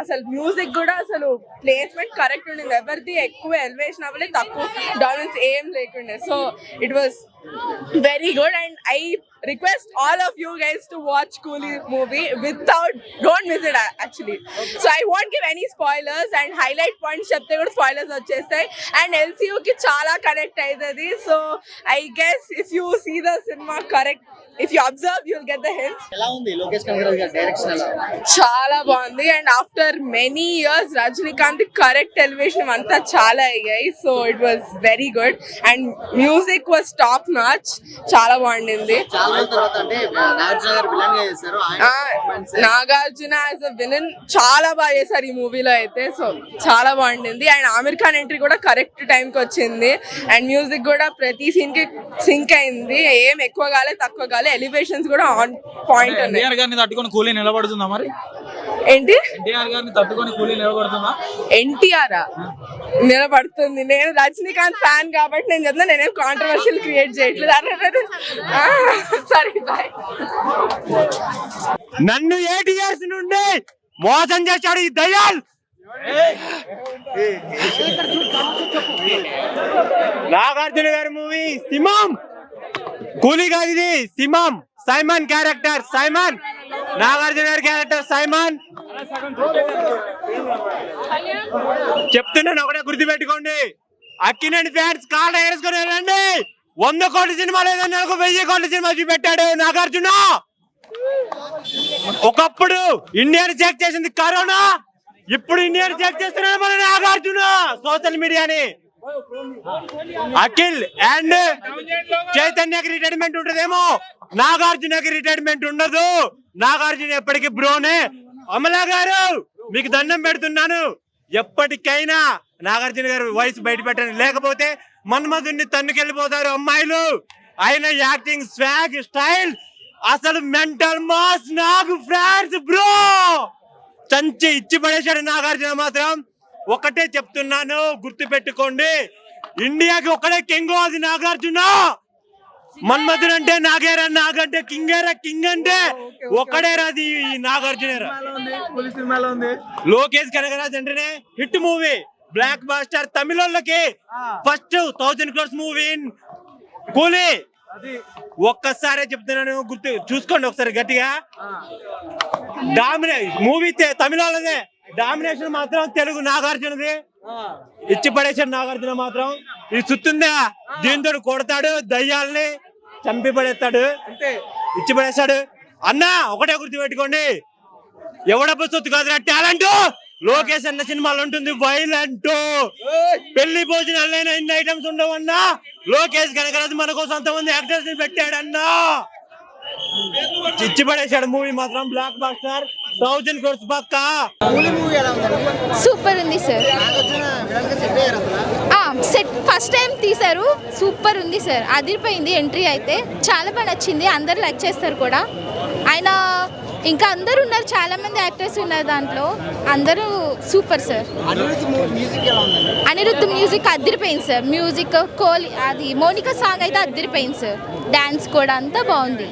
అసలు మ్యూజిక్ కూడా అసలు ప్లేస్మెంట్ కరెక్ట్ ఉండింది. ఎవరిది ఎక్కువ ఎలివేషన్ అవ్వలేదు, తక్కువ డామినెన్స్ ఏం లేకుండే. So it was very good and I request all of you guys to watch Coolie movie don't miss it actually. So I won't give any spoilers and highlight points chepte kuda spoilers vachestayi and LCU ki chaala connect aidadi. So I guess if you see the cinema correct, if you observe you'll get the hints. ఎలా ఉంది లోకేష్ కనగరాజు గారి direction ఎలా చాలా బాగుంది and after many years Rajinikanth correct elevation అంతా చాలా అయ్యాయి. So it was very good and music was top notch. చాలా బాగుండింది. చాలా రోజుల తర్వాత అంటే నాగార్జున గారు విలన్ గా చేశారు. నాగార్జున యాజ్ అ విలన్ చాలా బాగా చేశారు ఈ మూవీలో అయితే. సో చాలా బాగుండింది అండ్ ఆమిర్ ఖాన్ ఎంట్రీ కూడా కరెక్ట్ టైం కి వచ్చింది అండ్ మ్యూజిక్ కూడా ప్రతి సీన్ కి సింక్ అయింది. ఏం ఎక్కువ కాలే తక్కువ కాలే, ఎలివేషన్స్ కూడా ఆన్ పాయింట్ ఉన్నాయి. ఎన్టీఆర్ గారిని తట్టుకొని కూలీ నిలబడుతుందా మరి? ఏంటి ఎన్టీఆర్ గారిని తట్టుకొని కూలీ నిలబడుతుందా? ఎన్టీఆర్ నిలబడుతుంది. నేను రజనీకాంత్ ఫ్యాన్ కాబట్టి నేను చెప్తున్నా, నేనేం కాంట్రవర్షియల్ క్రియేట్ చేయట్లేదు. సరే బాయ్. నన్ను 8 years నుండి మోసం చేశాడు ఈ దయాల్. నాగార్జున గారి మూవీ సింహం, కూలీ కాదు ఇది సింహం. సైమన్ క్యారెక్టర్ సైమన్, నాగార్జున గారి క్యారెక్టర్ సైమన్. చెప్తున్నాను ఒకటే గుర్తుపెట్టుకోండి, అక్కినేని ఫ్యాన్స్ కాళ్ళ వేసుకొని వెళ్ళండి. 100 కోట్ల సినిమా లేదని 1000 కోట్ల సినిమా చూపెట్టాడు నాగార్జున. ఒకప్పుడు ఇండియాని చెక్ చేసింది కరోనా, ఇప్పుడు ఇండియాని చెక్ చేస్తున్నాడు మన నాగార్జున సోషల్ మీడియాని. అఖిల్ అండ్ చైతన్యకి రిటైర్మెంట్ ఉంటదేమో, నాగార్జునకి రిటైర్మెంట్ ఉండదు. నాగార్జున ఎప్పటికీ బ్రోనే. అమలా గారు మీకు దండం పెడుతున్నాను, ఎప్పటికైనా నాగార్జున గారు వాయిస్ బయట పెట్టండి, లేకపోతే మన్మధుని తన్నుకెళ్ళిపోతారు అమ్మాయిలు. ఆయన యాక్టింగ్ స్వాగ్ స్టైల్ అసలు మెంటల్ మాస్. నాకు ఫ్రాన్స్ బ్రో చంచి ఇచ్చి పడేశాడు నాగార్జున మాత్రం. ఒకటే చెప్తున్నాను గుర్తు పెట్టుకోండి, ఇండియాకి ఒకటే కింగ్ అది నాగార్జున. మన్మధుడు అంటే నాగేరా, నాగంటే కింగేరా, కింగ్ అంటే ఒక్కడేరా అది నాగార్జున. లోకేష్ కనగరాజ్ అంటేనే హిట్ మూవీ, బ్లాక్ బాస్టర్. తమిళోళ్ళకి ఫస్ట్ 1000 crores మూవీ కూలీ. ఒక్కసారే చెప్తున్నాను, గుర్తు చూసుకోండి ఒకసారి గట్టిగా. మూవీ తమిళోళ్ళదే, డామినేషన్ మాత్రం తెలుగు నాగార్జునది. ఇచ్చి పడేశాడు నాగార్జున మాత్రం. ఇది సుత్తుందా, దీంతో కొడతాడు, దయ్యాల్ని చంపి పడేస్తాడు, ఇచ్చి పడేస్తాడు. అన్నా ఒకటే గుర్తు పెట్టుకోండి, ఎవడబ్బ సొత్తు కాదురా టాలెంట్. లోకేష్ అన్న సినిమాలు ఉంటుంది వైలెంట్, పెళ్లి భోజనాలైనా ఇన్ని ఐటమ్స్ ఉండవన్నా. లోకేష్ కనగరాజు మన కోసం అంతమంది యాక్టర్స్ ని పెట్టాడన్నా, చిచ్చి పడేశాడు మూవీ మాత్రం. బ్లాక్ బాస్టర్ 1000 crores పక్క. సూపర్ ఉంది సార్. సెట్ ఫస్ట్ టైం తీశారు, సూపర్ ఉంది సార్. అదిరిపోయింది ఎంట్రీ అయితే, చాలా బాగా నచ్చింది. అందరు లైక్ చేస్తారు కూడా. ఆయన ఇంకా అందరు ఉన్నారు, చాలా మంది యాక్టర్స్ ఉన్నారు దాంట్లో, అందరూ సూపర్ సార్. అనిరుద్ధ్ మ్యూజిక్ అదిరిపోయింది సార్. మ్యూజిక్ కోహ్లీ అది మోనికా సాంగ్ అయితే అదిరిపోయింది సార్. డాన్స్ కూడా అంతా బాగుంది.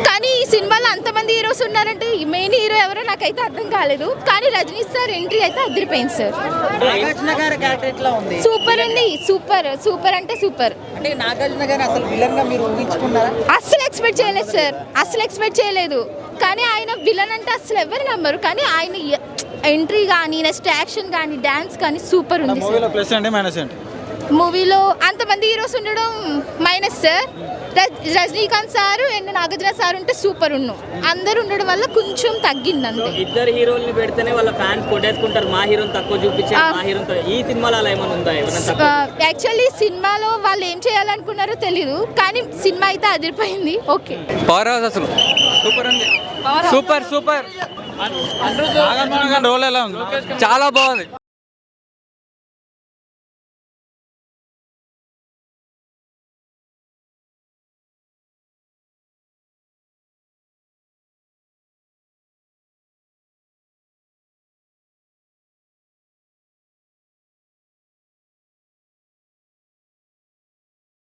కానీ ఈ సినిమాలో అంతమంది హీరోస్ ఉన్నారంటే మెయిన్ హీరో ఎవరో నాకైతే అర్థం కాలేదు. కానీ రజనీ సార్ ఎంట్రీ అయితే అదిరిపోయింది సార్. సూపర్ ఉంది, సూపర్ సూపర్ అంటే సూపర్. అస్సలు ఎక్స్పెక్ట్ చేయలేదు సార్, అస్సలు ఎక్స్పెక్ట్ చేయలేదు. కానీ ఆయన విలన్ అంటే అసలు ఎవరు నమ్మరు. కానీ ఆయన ఎంట్రీ కానీ, నెక్స్ట్ యాక్షన్ కానీ, డాన్స్ కానీ సూపర్ ఉంది. మూవీలో అంతమంది హీరోస్ ఉండడం minus sir. Rajinikanth sir and Nagarjuna sir ఉంటే సూపర్ ఉన్నాం. అందరు ఉండడం వల్ల కొంచెం తగ్గింది అంతే. ఇద్దరు హీరోల్ని పెడితేనే వాళ్ళ ఫ్యాన్స్ కొట్టేసుకుంటారు, మా హీరోని తక్కువ చూపించారు, మా హీరోని. ఈ సినిమాలో అలా ఏమైనా ఉందా? యాక్చువల్లీ సినిమాలో వాళ్ళు ఏం చేయాలనుకున్నారో తెలీదు, కానీ సినిమా అయితే అదిరిపోయింది. ఓకే, పవర్ హౌస్ అసలు సూపర్ ఉంది. Super super. రోల్ ఎలా ఉంది? చాలా బాగుంది.